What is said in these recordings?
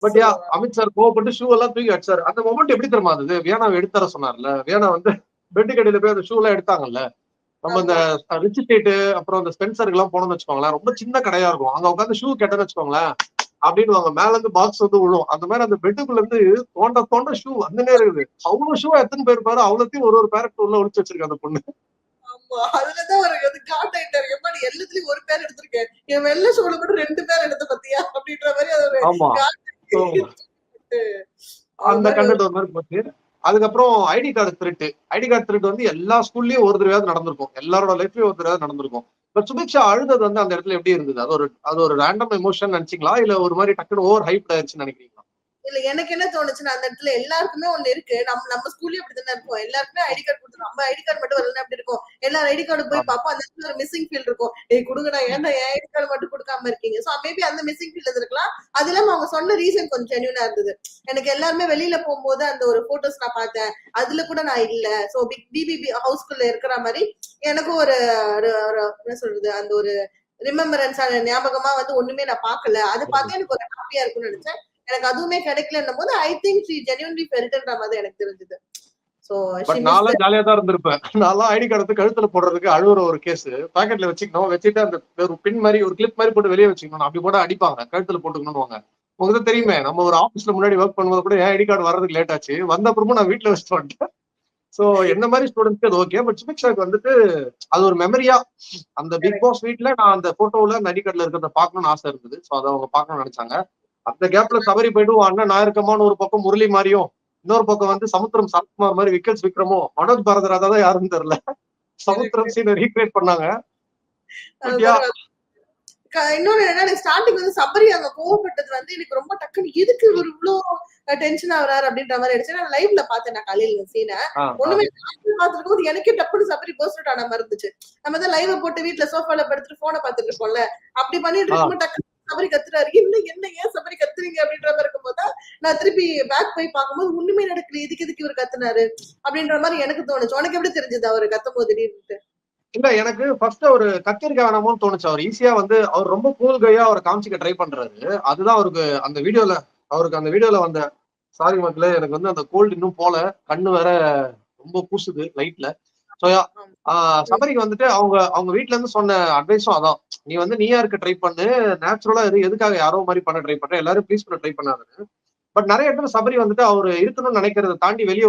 But yeah Amit sir கோவப்பட்டு shoe எல்லாம் தூக்கி அடிச்சாரு. அந்த மொமெண்ட் எப்படி தெரியுமா இருந்தது? வியானாவை எடுத்தர சொன்னார்ல. வியானா வந்து பெட்டு கடையில போய் அந்த ஷூ எல்லாம் எடுத்தாங்கல்ல. நம்ம இந்த ரிச் ஸ்டேட் அப்புறம் இந்த ஸ்பென்சருக்கு எல்லாம் போனோம்னு வச்சுக்கோங்களேன், ரொம்ப சின்ன கடையா இருக்கும். அங்க உட்காந்து ஷூ கேட்டேன்னு வச்சுக்கோங்களேன், அப்படின்னு வாங்க மேல இருந்து பாக்ஸ் வந்து விழும். அந்த மாதிரி அந்த பெட்டுக்குள்ள இருந்து தோண்ட தோண்ட ஷூ வந்துனே இருக்குது. அவ்வளவு ஷூ எத்தனை பேர் பாரு, அவ்வளோத்தையும் ஒரு பேரக்டர் உள்ள ஒளிச்சு வச்சிருக்க அந்த பொண்ணு. அதுலதான் ஒரு காட் ஆயிட்டாரு. எம்மா எல்லாத்துலயும் ஒரு பேர் எடுத்திருக்கேன், என் வெள்ள ஷூல மட்டும் 2 பேர் எடுத்த பத்தியா அப்படின்ற மாதிரி அது ஆமா அந்த கண்டென்ட் ஒரு மாதிரி போச்சு. அதுக்கப்புறம் ஐடி கார்டு திருட்டு வந்து எல்லா ஸ்கூல்லயும் ஒரு தடவையாவது நடந்திருக்கும். எல்லாரோட லைஃப்லயும் ஒரு தடவை நடந்திருக்கும். பட் சுபிக்ஷா அழுதது வந்து அந்த இடத்துல எப்படி இருந்தது? அது ஒரு ரேண்டம் எமோஷன் நினைச்சீங்களா, இல்ல ஒரு மாதிரி டக்குனு ஓவர் ஹைப் ஆயிடுச்சுன்னு நினைக்கிறீங்களா? இல்ல எனக்கு என்ன தோணுச்சுன்னா, அந்த இடத்துல எல்லாருக்குமே ஒண்ணு இருக்கு. நம்ம ஸ்கூல்லயும் அப்படித்தானே இருக்கும். எல்லாருக்குமே ஐடி கார்டு கொடுத்துரும். நம்ம ஐடி கார்டு மட்டும் வரலன்னா எப்படி இருக்கும்? எல்லாரும் ஐடி கார்டு போய் பார்ப்போம். அந்த இடத்துல ஒரு மிஸ்ஸிங் ஃபீல் இருக்கும். குடுங்கடா, ஏன்டா என் ஐடி கார்டு மட்டும் கொடுக்காம இருக்கீங்க? சோ மேபி அந்த மிஸ்ஸிங் ஃபீல் இருக்கலாம். அது இல்லாம அவங்க சொன்ன ரீசன் கொஞ்சம் ஜென்யூனா இருந்தது. எனக்கு எல்லாருமே வெளியில போகும்போது அந்த ஒரு போட்டோஸ் நான் பார்த்தேன். அதுல கூட நான் இல்ல. சோ பிபிபி ஹவுஸ்குள்ள இருக்கிற மாதிரி எனக்கும் ஒரு என்ன சொல்றது, அந்த ஒரு ரிமெம்பரன்ஸ் ஞாபகமா வந்து ஒண்ணுமே நான் பார்க்கல. அது பார்த்தா எனக்கு ஒரு ஹாப்பியா இருக்கும்னு நினைச்சேன். எனக்கு அதுவுமே கிடைக்கலன்னும் போது ஐ திங்க் ஷி ஜென்யூன்லி ஃபெல்ட்ன்ற மாதிரி எனக்கு தெரிஞ்சது. சோ நான்லாம் ஜாலியா தான் இருந்திருப்பேன். நான்லாம் ஐடி கார்டு கழுத்துல போடுறதுக்கு அழுவுற ஒரு கேஸ் பாக்கெட்ல வச்சுக்கணும், வச்சுட்டு அந்த ஒரு பின் மாதிரி ஒரு கிளிப் மாதிரி போட்டு வெளியே வச்சுக்கணும். அப்படி போட அடிப்பாங்க, கழுத்துல போட்டுக்கணும்னு. உங்களுக்கு தெரியுமே, நம்ம ஒரு ஆபீஸ்ல முன்னாடி ஒர்க் பண்ணும்போது கூட என் ஐடி கார்டு வர்றதுக்கு லேட் ஆச்சு. வந்த அப்புறமும் நான் வீட்டுல வச்சுட்டு வந்துட்டேன். சோ என்ன மாதிரி ஸ்டூடெண்ட்ஸ்க்கு அது ஓகே. பட் சுபிக்ஷாக்கு வந்துட்டு அது ஒரு மெமரியா அந்த பிக் பாஸ் வீட்ல நான் அந்த போட்டோல அந்த ஐடி கார்டுல இருக்கிறத பாக்கணும்னு ஆசை இருந்தது. சோ அதை அவங்க பாக்கணும்னு நினைச்சாங்க. அந்த கேப்ல சபரி போயிட்டு அண்ணன் நான் இருக்கமான்னு ஒரு பக்கம் முரளி மாதிரியும், இன்னொரு பக்கம் வந்து சமுத்திரம் சரத்குமார் மாதிரி விக்கல்ஸ் விக்ரமோ, மனோஜ் பாரதராஜா தான் யாருன்னு தெரியல, சமுத்திரம் சீனை ரீக்ரியேட் பண்ணாங்க. இன்னொன்னு என்னன்னா, ஸ்டார்டிங் வந்து சபரி அங்க கோவப்பட்டது வந்து எனக்கு ரொம்ப டக்குன்னு எதுக்கு இவர் இவ்வளவு டென்ஷன் ஆகுறாரு அப்படின்ற மாதிரி ஆயிடுச்சு. நான் லைவ்ல பார்த்தேன் நான் காலையில சீனை. ஒண்ணுமே பார்த்துருக்கும் போது எனக்கே டப்புன்னு சபரி பர்ஸ்ட் ஆன மாதிரி இருந்துச்சு. நம்ம தான் லைவ் போட்டு வீட்டுல சோஃபால படுத்துட்டு போனை பார்த்துட்டு இருக்கோம்ல, அப்படி பண்ணிட்டு இருக்கும்போது டக்குனு சபரி கத்துறாரு. என்ன ஏன் சபரி கத்துறீங்க அப்படின்ற மாதிரி இருக்கும்போது நான் திருப்பி பேக் போய் பார்க்கும்போது ஒண்ணுமே நடக்கல, எதுக்கு இவர் கத்துனாரு அப்படின்ற மாதிரி எனக்கு தோணுச்சு. உனக்கு எப்படி தெரிஞ்சது அவரு கத்தும் போது திடீர்னு? இல்ல எனக்கு ஃபர்ஸ்ட் ஒரு கத்திரிக்க வேணாமோன்னு தோணுச்சு. அவர் ஈஸியா வந்து அவர் ரொம்ப கூல் கையா அவரை காமிச்சிக்க ட்ரை பண்றாரு. அதுதான் அவருக்கு அந்த வீடியோல வந்த சாரி மக்களே, எனக்கு வந்து அந்த கோல்டு இன்னும் போல, கண்ணு வேற ரொம்ப கூசுது லைட்ல. சோ சபரிக்கு வந்துட்டு அவங்க வீட்டுல இருந்து சொன்ன அட்வைஸும் அதான், நீ வந்து நீயா இருக்க ட்ரை பண்ணு, நேச்சுரலா எதுக்காக யாரோ மாதிரி பண்ண ட்ரை பண்ற, எல்லாரும் ப்ளீஸ் பண்ண ட்ரை பண்ணாரு. பட் நிறைய இடத்துல சபரி வந்துட்டு அவரு இருக்கணும்னு நினைக்கிறத தாண்டி வெளியே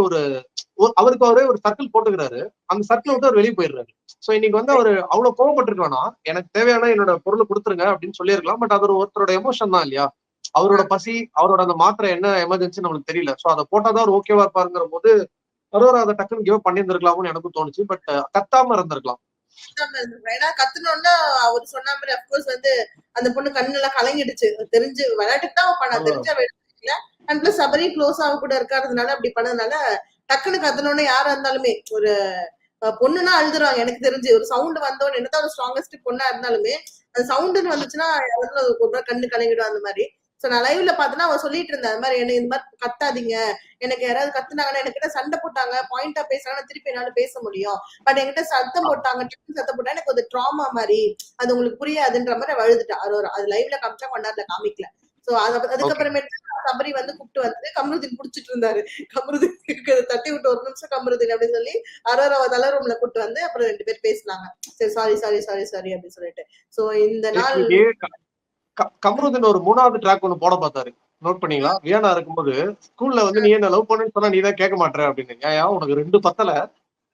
அவருக்கு அவரே ஒரு சர்க்கிள் போட்டுக்கிறாரு. அந்த சர்க்கிள் விட்டு அவர் வெளியே போயிடுறாரு. சோ இன்னைக்கு வந்து அவரு அவ்வளவு கோவப்பட்டிருக்க வேணாம், எனக்கு தேவையான என்னோட பொருளை கொடுத்துருங்க அப்படின்னு சொல்லியிருக்கலாம். பட் அது ஒருத்தரோட எமோஷன் தான் இல்லையா? அவரோட பசி, அவரோட அந்த மாத்திரை என்ன எமர்ஜென்சி நம்மளுக்கு தெரியல. சோ அதை போட்டாதான் அவர் ஓகேவா இருப்பாருங்கிற போது அதை டக்குன்னு கிவ் பண்ணியிருந்திருக்கலாம்னு எனக்கு தோணுச்சு. பட் கத்தாம இருந்திருக்கலாம். ஏன்னா கத்துனோன்னா அவர் சொன்ன மாதிரி அப்கோர்ஸ் வந்து அந்த பொண்ணு கண்ணு எல்லாம் கலங்கிடுச்சு. தெரிஞ்சு விளையாட்டுக்கு தான் பண்ண, தெரிஞ்சா இல்ல. அண்ட் பிளஸ் சபரி க்ளோஸ் ஆக கூட இருக்காததுனால அப்படி பண்ணதுனால டக்குன்னு கத்துனோன்னு யாரா இருந்தாலுமே ஒரு பொண்ணுன்னா அழுதுறாங்க. எனக்கு தெரிஞ்சு ஒரு சவுண்ட் வந்தோன்னு என்னதான் ஒரு ஸ்ட்ராங்கஸ்ட் பொண்ணா இருந்தாலுமே அந்த சவுண்டுன்னு வந்துச்சுன்னா கண்ணு கலங்கிடும் அந்த மாதிரி. சோ நான் லைவ்ல பார்த்தேன்னா அவ சொல்லிட்டு இருந்தேன், அது மாதிரி என்ன இந்த மாதிரி கத்தாதீங்க, எனக்கு யாராவது கத்துனாங்கன்னா என்கிட்ட சண்டை போட்டாங்க பாயிண்டா பேசுறாங்கன்னா திருப்பி என்னால பேச முடியும். பட் என்கிட்ட சத்தம் போட்டாங்க சத்தம் போட்டா எனக்கு ஒரு ட்ராமா மாதிரி, அது உங்களுக்கு புரியாதுன்ற மாதிரி அழுதுட்டா. அது லைவ்ல காமிச்சா கொண்டாடுல காமிக்கல. சோ அதுக்கப்புறமேட்டு சபரி வந்து கூப்பிட்டு வந்து கமருதீன் புடிச்சிட்டு இருந்தாரு. கமருதீன் தட்டி விட்டு ஒரு நிமிஷம் கமருதீன் அப்படின்னு சொல்லி அரோராவை தலை ரூம்ல கூப்பிட்டு வந்து அப்புறம் 2 பேர் பேசினாங்க. சரி சாரி அப்படின்னு சொல்லிட்டு. சோ இந்த நாள் கமருதீன் ஒரு 3வது ட்ராக் ஒண்ணு போட பார்த்தாரு. நோட் பண்ணீங்களா? வியானா இருக்கும்போது ஸ்கூல்ல வந்து நீ என்ன லவ் பண்ணுன்னு சொன்னா நீதான் கேட்க மாட்டேற அப்படின்னு. ஏன் உனக்கு 2 பத்தல,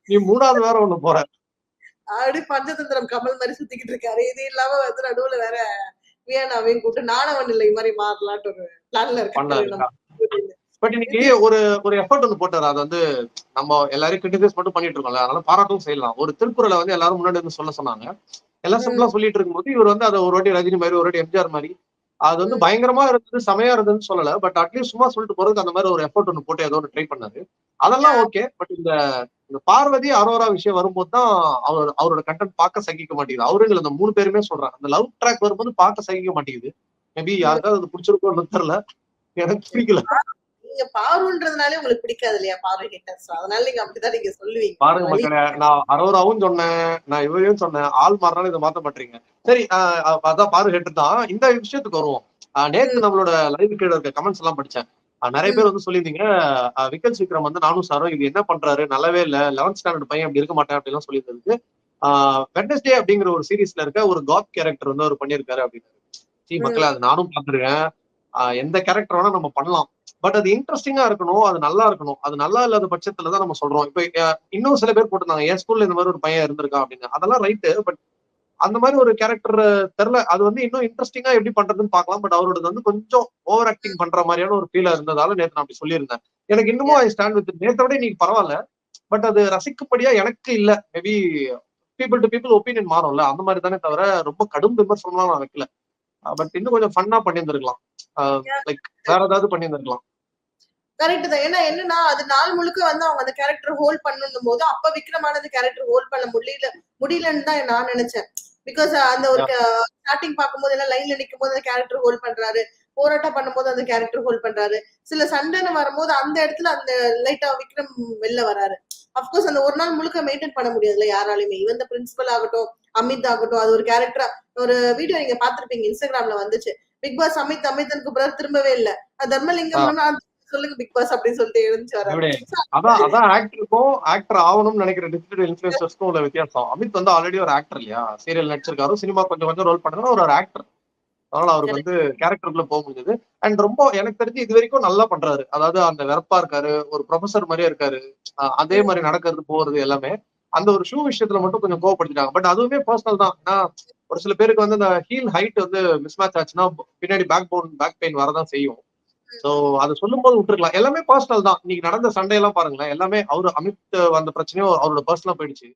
நீ 3வது வேற ஒண்ணு போற. அப்படி பஞ்சதந்திரம் கமல் மாதிரி சுத்திக்கிட்டு இருக்காரு. இது இல்லாம வந்து நடுவுல வேற வியானாவையும் கூப்பிட்டு நானவன் இல்லை மாதிரி மாறலான்ட்டு ஒரு பிளான்ல இருக்காங்க. பட் இன்னைக்கு ஒரு எஃபர்ட் வந்து போட்டாரு. அது வந்து நம்ம எல்லாரையும் கிரிட்டிசைஸ் மட்டும் பண்ணிட்டு இருக்கோம்ல, அதனால பாராட்டும் செய்யலாம். ஒரு திருக்குறளை வந்து எல்லாரும் முன்னாடி வந்து சொல்ல சொன்னாங்க. எல்லாம் சிம்பிளா சொல்லிட்டு இருக்கும்போது இவர் வந்து அதை ஒரு வாட்டி ரஜினி மாதிரி, ஒரு வாட்டி எம்ஜிஆர் மாதிரி, அது வந்து பயங்கரமா இருந்தது, செமையா இருந்ததுன்னு சொல்லல. பட் அட்லீஸ்ட் சும்மா சொல்லிட்டு போறதுக்கு அந்த மாதிரி ஒரு எஃபர்ட் ஒன்று போட்டு ஏதோ ஒரு ட்ரை பண்ணாரு. அதெல்லாம் ஓகே. பட் இந்த பார்வதி அரோரா விஷயம் வரும்போது தான் அவரோட கண்டென்ட் பார்க்க சகிக்க மாட்டேங்குது. அவருங்களை அந்த 3 பேருமே சொல்றாங்க, அந்த லவ் ட்ராக் வரும்போது பார்க்க சகிக்க மாட்டேங்குது. மேபி யாருக்காவது அது பிடிச்சிருக்கோம்னு தெரியல, எனக்கு பிடிக்கல. நீங்க பாருன்றதுனாலே உங்களுக்கு பிடிக்காது இல்லையா பாரு ஹேட்டர்ஸ், அதனால நீங்க அப்படிதான் நீங்க சொல்லுவீங்க. பாருங்க மக்களே, நான் அரோராவும் சொன்னேன், நான் இவரையும் சொன்னேன். ஆள் மாறினாலும் இதை மாத்த மாட்டீங்க. சரி, அதான் பாரு ஹேட்டர் தான். இந்த விஷயத்துக்கு வருவோம். நேத்து நம்மளோட லைவ் கீழ இருக்க கமெண்ட்ஸ் எல்லாம் படிச்சேன். நிறைய பேர் வந்து சொல்லியிருந்தீங்க, விக்கல் சீக்கிரம் வந்து நானும் சாரும் இது என்ன பண்றாரு, நல்லாவே இல்ல, 11th ஸ்டாண்டர்ட் பையன் அப்படி இருக்க மாட்டேன் அப்படிலாம் சொல்லியிருந்ததுக்கு, வெட்னஸ்டே அப்படிங்கிற ஒரு சீரீஸ்ல இருக்க ஒரு காட் கேரக்டர் வந்து அவர் பண்ணியிருக்காரு அப்படின்னு. மக்களே, அது நானும் பாத்துருக்கேன். எந்த கேரக்டர் வேணா நம்ம பண்ணலாம். பட் அது இன்ட்ரெஸ்டிங்கா இருக்கணும், அது நல்லா இருக்கணும். அது நல்லா இல்லாத பட்சத்துலதான் நம்ம சொல்றோம். இப்ப இன்னும் சில பேர் போட்டிருந்தாங்க, என் ஸ்கூல்ல இந்த மாதிரி ஒரு பையன் இருந்திருக்கான் அப்படின்னு. அதெல்லாம் ரைட்டு. பட் அந்த மாதிரி ஒரு கேரக்டர் தெரியல. அது வந்து இன்னும் இன்ட்ரெஸ்டிங்கா எப்படி பண்றதுன்னு பார்க்கலாம். பட் அவரோடது வந்து கொஞ்சம் ஓவர் ஆக்டிங் பண்ற மாதிரியான ஒரு ஃபீலா இருந்ததால நேத்து நான் அப்படி சொல்லியிருந்தேன். எனக்கு இன்னமும் ஐ ஸ்டாண்ட் வித் நேத்தை விட இன்னைக்கு பரவாயில்ல. பட் அது ரசிக்கப்படியா எனக்கு இல்ல. Maybe people to people opinion மாறும்ல, அந்த மாதிரி தானே தவிர ரொம்ப கடும் விமர்சனம்லாம் நான் வைக்கல. பட் இன்னும் கொஞ்சம் ஃபன்னா பண்ணியிருந்திருக்கலாம். லைக் வேற ஏதாவது பண்ணியிருந்திருக்கலாம். கரெக்ட் தான். ஏன்னா என்னன்னா அது நாள் முழுக்க வந்து அவங்க அந்த கேரக்டர் ஹோல்ட் பண்ணணும் போது அப்ப விக்ரமானது கேரக்டர் ஹோல்ட் பண்ண முடியலன்னு தான் நான் நினைச்சேன். பிகாஸ் அந்த ஒரு ஸ்டார்டிங் பார்க்கும்போது எல்லாம் லைன்ல நிக்கும் போது அந்த கேரக்டர் ஹோல்ட் பண்றாரு, போராட்டம் பண்ணும்போது அந்த கேரக்டர் ஹோல்ட் பண்றாரு, சில சண்டைன்னு வரும்போது அந்த இடத்துல அந்த லைட்டா விக்ரம் வெளில வராரு. அப்கோர்ஸ் அந்த ஒரு நாள் முழுக்க மெயின்டைன் பண்ண முடியாதுல்ல யாராலுமே. இவன் பிரின்சிபல் ஆகட்டும், அமித் ஆகட்டும், அது ஒரு கேரக்டரா ஒரு வீடியோ நீங்க பாத்திருப்பீங்க, இன்ஸ்டாகிராம்ல வந்துச்சு. பிக் பாஸ் அமித்துக்கு பிறகு திரும்பவே இல்ல. தர்மலிங்கம் சொல்லுங்க பிக் பாஸ் அப்படின்னு சொல்லிட்டு எழுந்துச்சு வராரு. அதான் ஆக்டருக்கும் ஆக்டர் ஆகணும்னு நினைக்கிற டிஜிட்டல் இன்ஃபுளுசர்ஸ்க்கும் உள்ள வித்தியாசம். அமித் வந்து ஆல்ரெடி ஒரு ஆக்டர் இல்லையா, சீரியல் நடிச்சிருக்காரு, சினிமா கொஞ்சம் கொஞ்சம் ரோல் பண்ணா ஒரு ஆக்டர். அதனால அவருக்கு வந்து கேரக்டருக்குள்ள போக முடியுது. அண்ட் ரொம்ப எனக்கு தெரிஞ்சு இது வரைக்கும் நல்லா பண்றாரு. அதாவது அந்த வெறப்பா இருக்காரு, ஒரு ப்ரொஃபசர் மாதிரியே இருக்காரு, அதே மாதிரி நடக்கிறது போறது எல்லாமே. அந்த ஒரு ஷூ விஷயத்துல மட்டும் கொஞ்சம் கோவப்படுத்திட்டாங்க. பட் அதுவுமே பர்சனல் தான். ஏன்னா ஒரு சில பேருக்கு வந்து அந்த ஹீல் ஹைட் வந்து மிஸ் மேட்ச் ஆச்சுன்னா பின்னாடி பேக் பெயின் வரதான் செய்யும். சோ அதை சொல்லும் போது விட்டுருக்கலாம். எல்லாமே பர்சனல் தான். இன்னைக்கு நடந்த சண்டையெல்லாம் பாருங்களேன், எல்லாமே அவரு அமித் அந்த பிரச்சனையும் அவரோட பர்சனலா போயிடுச்சு.